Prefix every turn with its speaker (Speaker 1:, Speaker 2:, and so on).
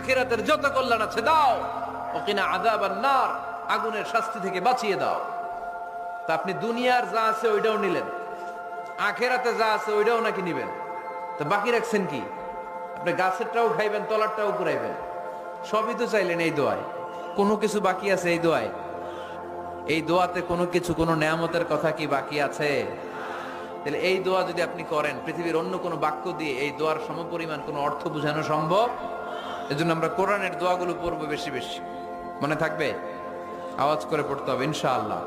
Speaker 1: আখিরাতের যত কল্যাণ আছে দাও, ওকিনা আযাবান নার, আগুনের শাস্তি থেকে বাঁচিয়ে দাও। তা আপনি দুনিয়ার যা আছে ওইটাও নিলেন, আখিরাতে যা আছে ওইটাও নাকি নিবেন, তো বাকি রাখছেন কি? আপনি গাছেরটাও খাইবেন, তলারটাও পুরাইবেন, সবই তো চাইলেন এই দোয়ায়। কোনো কিছু বাকি আছে এই দোয়ায়? এই দোয়াতে কোনো কিছু, কোনো নেয়ামতের কথা কি বাকি আছে? তাহলে এই দোয়া যদি আপনি করেন, পৃথিবীর অন্য কোনো বাক্য দিয়ে এই দোয়ার সমপরিমাণ কোনো অর্থ বোঝানো সম্ভব? এজন্য আমরা কোরআনের দোয়াগুলো পড়বো বেশি বেশি। মনে থাকবে? আওয়াজ করে পড়তে হবে ইনশাআল্লাহ।